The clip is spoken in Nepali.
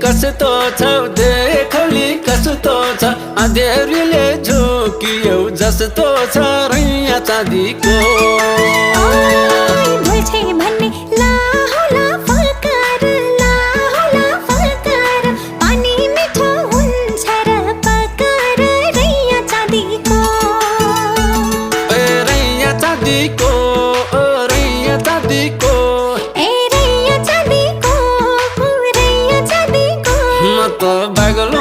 कस्तो छौ देखौली कस्तो छ अँध्यारीले झोकियौ जस्तो छ रैया चाँदीको भुल्छे भन्ने ला होला फलकार पानी मिठो हुन्छ र पकार रैया चाँदीको रैया चाँदीको रैया चाँदीको ए रैया चाँदीको रैया चाँदीको म त पागल